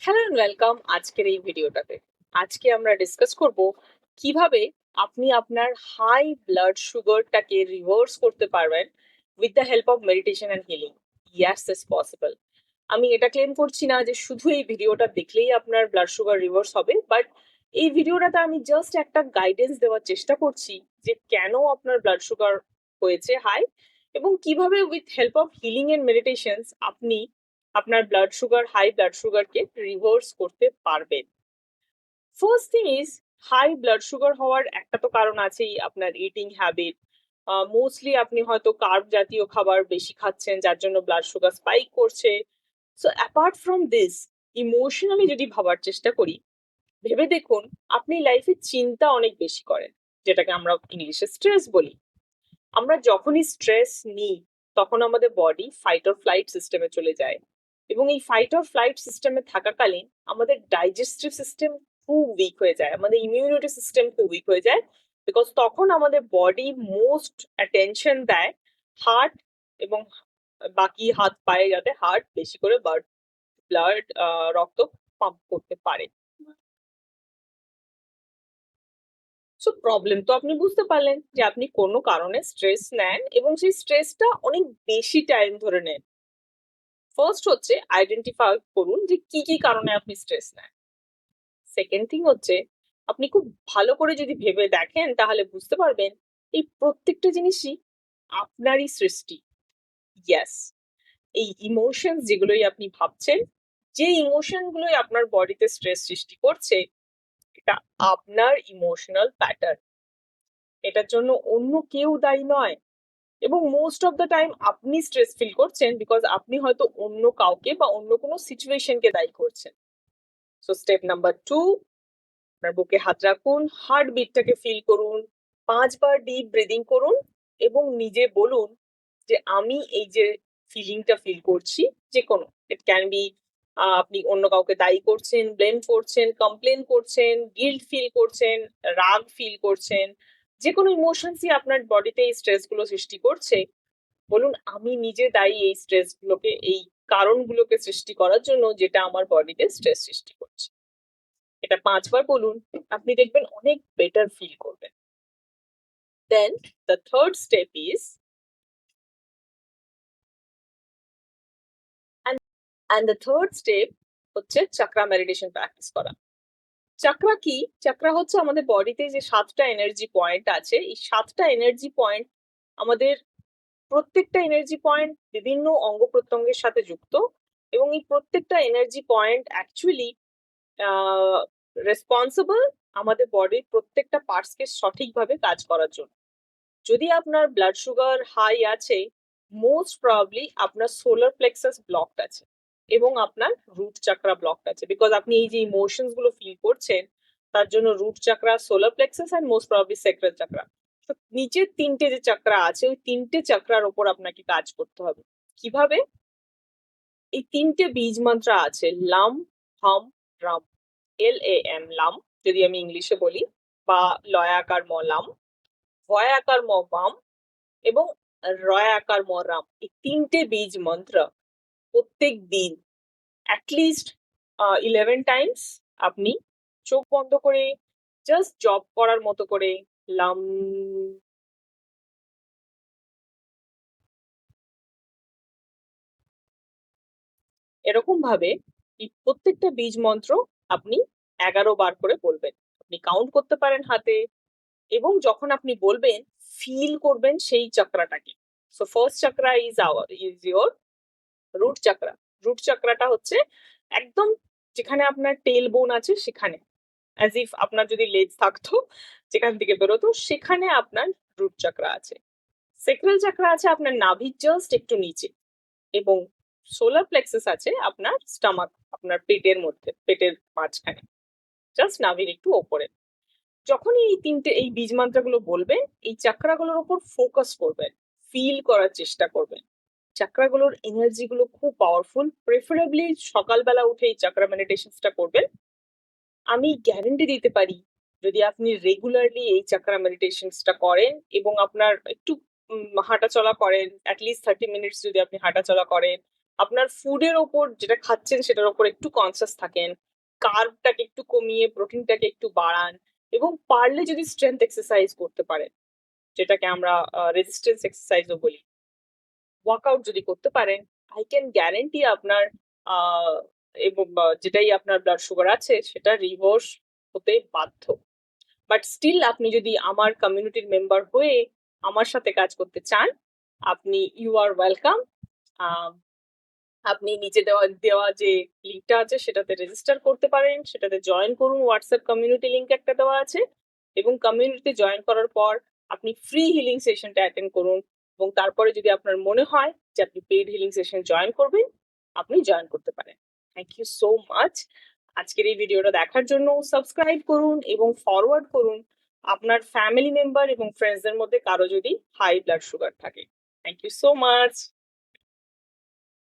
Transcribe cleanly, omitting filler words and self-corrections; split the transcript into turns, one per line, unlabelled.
Hello and welcome আজকের এই ভিডিওটাতে। আজকে আমরা ডিসকাস করব কিভাবে আপনি আপনার হাই ব্লাড সুগারটাকে রিভার্স করতে পারবেন with the help of meditation and healing. Yes, it's possible. আমি এটা ক্লেম করছি না যে শুধু এই ভিডিওটা দেখলেই আপনার ব্লাড সুগার রিভার্স হবে, বাট এই ভিডিওটাতে আমি জাস্ট একটা গাইডেন্স দেওয়ার চেষ্টা করছি যে কেন আপনার ব্লাড সুগার হয়েছে হাই, এবং কিভাবে with help of healing and meditations আপনি আপনার হাই ব্লাড সুগারকে রিভার্স করতে পারবেন। First thing is, high blood sugar হওয়ার একটা তো কারণ আছেই, আপনার ইটিং হ্যাবিট। মোস্টলি আপনি হয়তো কার্ব জাতীয় খাবার বেশি খাচ্ছেন, যার জন্য ব্লাড সুগার স্পাইক করছে। So apart from this, emotionally যদি ভাবার চেষ্টা করি, ভেবে দেখুন আপনি লাইফে চিন্তা অনেক বেশি করেন, যেটাকে আমরা ইংলিশে স্ট্রেস বলি। আমরা যখনই স্ট্রেস নিই তখন আমাদের বডি ফাইট অর ফ্লাইট সিস্টেমে চলে যায়, এবং এই ফাইট অর ফ্লাইট সিস্টেমে থাকাকালীন আমাদের ডাইজেস্টিভ সিস্টেম খুব উইক হয়ে যায়, আমাদের ইমিউনিটি সিস্টেম খুব উইক হয়ে যায়, বিকজ তখন আমাদের বডি মোস্ট অ্যাটেনশন দেয় হার্ট এবং বাকি হাত পায়ে, যাতে হার্ট বেশি করে ব্লাড রক্ত পাম্প করতে পারে। সো প্রবলেম তো আপনি বুঝতে পারলেন যে আপনি কোনো কারণে স্ট্রেস নেন এবং সেই স্ট্রেসটা অনেক বেশি টাইম ধরে নেন। ফার্স্ট হচ্ছে আইডেন্টিফাই করুন যে কি কি কারণে আপনি স্ট্রেস নেন। সেকেন্ড থিং হচ্ছে, আপনি খুব ভালো করে যদি ভেবে দেখেন তাহলে বুঝতে পারবেন এই প্রত্যেকটা জিনিসই আপনারই সৃষ্টি। ইয়েস, এই ইমোশন যেগুলোই আপনি ভাবছেন, যে ইমোশন গুলোই আপনার বডিতে স্ট্রেস সৃষ্টি করছে, এটা আপনার ইমোশনাল প্যাটার্ন। এটার জন্য অন্য কেউ দায়ী নয়, এবং মোস্ট অফ দ্য টাইম আপনি স্ট্রেস ফিল করছেন বিকজ আপনি হয়তো অন্য কাউকে বা অন্য কোনো সিচুয়েশনকে দায়ী করছেন। সো স্টেপ নাম্বার 2, আপনার বুকে হাত রাখুন, হার্ট বিটটাকে ফিল করুন, 5 বার ডিপ ব্রিদিং করুন এবং নিজে বলুন যে আমি এই যে ফিলিংটা ফিল করছি, যে কোনো, ইট ক্যান বি আপনি অন্য কাউকে দায়ী করছেন, ব্লেম করছেন, কমপ্লেন করছেন, গিল্ট ফিল করছেন, রাগ ফিল করছেন, যে কোনো ইমোশনসই আপনার বডিতে এই স্ট্রেস গুলো সৃষ্টি করছে, বলুন আমি নিজে দায়ী এই স্ট্রেস গুলোকে, এই কারণগুলোকে সৃষ্টি করার জন্য, যেটা আমার বডিতে স্ট্রেস সৃষ্টি করছে। এটা 5 বার বলুন, আপনি দেখবেন অনেক বেটার ফিল করবেন। Then the third step is, and the third step হচ্ছে চাকরা মেডিটেশন প্র্যাকটিস করা। চাকরা কি? চাকরা হচ্ছে আমাদের বডিতে যে 7টা এনার্জি পয়েন্ট আছে, এই 7টা এনার্জি পয়েন্ট, আমাদের প্রত্যেকটা এনার্জি পয়েন্ট বিভিন্ন অঙ্গ প্রত্যঙ্গের সাথে যুক্ত, এবং এই প্রত্যেকটা এনার্জি পয়েন্ট অ্যাকচুয়ালি রেসপন্সিবল আমাদের বডির প্রত্যেকটা পার্টসকে সঠিকভাবে কাজ করার জন্য। যদি আপনার ব্লাড সুগার হাই আছে, মোস্ট প্রবাবলি আপনার সোলার প্লেক্সাস ব্লকড আছে এবং আপনার রুট চাকরা ব্লকড আছে, বিকজ আপনি এই যে ইমোশনস গুলো ফিল করছেন তার জন্য root chakra, solar plexus and most probably sacral chakra, নিচের 3টে যে চাকরা আছে ওই 3টে চাকরার ওপর আপনাকে কাজ করতে হবে। কিভাবে? এই 3টে বীজ মন্ত্র আছে, লাম, হাম, রাম। LAM, লাম যদি আমি ইংলিশে বলি, বা লয়াকার ম লাম, ভয়াকার ম বাম, এবং রয়াকার ম রাম। এই 3টে বীজ মন্ত্র প্রত্যেক দিন অ্যাটলিস্ট 11 টাইমস আপনি চোখ বন্ধ করে জাস্ট জব করার মতো করে লাম, এরকম ভাবে এই প্রত্যেকটা বীজ মন্ত্র আপনি 11 বার করে বলবেন। আপনি কাউন্ট করতে পারেন হাতে, এবং যখন আপনি বলবেন ফিল করবেন সেই চক্রাটাকে। So first chakra is your root chakra. Root চক্রাটা হচ্ছে একদম যেখানে আপনার টেল বোন আছে সেখানে, অ্যাজ ইফ আপনার যদি লেজ থাকতো যেখান থেকে বেরোতো, সেখানে আপনার রুট চক্রা আছে। সেক্রাল চক্রা আছে আপনার নাভির জাস্ট একটু নিচে, এবং সোলার প্লেক্সাস আছে আপনার স্টামাক, আপনার পেটের মধ্যে, পেটের মাঝখানে, জাস্ট নাভির একটু ওপরে। যখনই এই বীজ মন্ত্রগুলো বলবেন, এই চাকরাগুলোর উপর ফোকাস করবেন, ফিল করার চেষ্টা করবেন। চাকরাগুলোর এনার্জি গুলো খুব পাওয়ারফুল। প্রেফারেবলি সকালবেলা উঠে এই চাকরা মেডিটেশনসটা করবেন। আমি গ্যারেন্টি দিতে পারি, যদি আপনি রেগুলারলি এই চাকরা মেডিটেশনসটা করেন এবং আপনার একটু হাঁটাচলা করেন, অ্যাটলিস্ট 30 মিনিটস যদি আপনি হাঁটাচলা করেন, আপনার ফুডের ওপর যেটা খাচ্ছেন সেটার ওপর একটু কনসিয়াস থাকেন, কার্বটাকে একটু কমিয়ে প্রোটিনটাকে একটু বাড়ান, এবং পারলে যদি স্ট্রেংথ এক্সারসাইজ করতে পারেন, যেটাকে আমরা রেজিস্ট্যান্স এক্সারসাইজও বলি, ওয়ার্কআউট যদি করতে পারেন, আই ক্যান গ্যারেন্টি আপনার এবং যেটাই আপনার ব্লাড সুগার আছে সেটা রিভার্স হতে বাধ্য। বাট স্টিল আপনি যদি আমার কমিউনিটির মেম্বার হয়ে আমার সাথে কাজ করতে চান, আপনি ইউ আর ওয়েলকাম। আপনি নিচে দেওয়া দেওয়া যে লিঙ্কটা আছে সেটাতে রেজিস্টার করতে পারেন, সেটাতে জয়েন করুন। হোয়াটসঅ্যাপ কমিউনিটি লিঙ্ক একটা দেওয়া আছে, এবং কমিউনিটিতে জয়েন করার পর আপনি ফ্রি হিলিং সেশনটা অ্যাটেন্ড করুন, এবং তারপরে যদি আপনার মনে হয় যে আপনি পেইড হিলিং সেশন জয়েন করবেন, আপনি জয়েন করতে পারেন। থ্যাংক ইউ সো মাচ আজকের এই ভিডিওটা দেখার জন্য। সাবস্ক্রাইব করুন এবং ফরওয়ার্ড করুন আপনার ফ্যামিলি মেম্বার এবং ফ্রেন্ডসদের মধ্যে কারো যদি হাই ব্লাড সুগার থাকে। Thank you so much.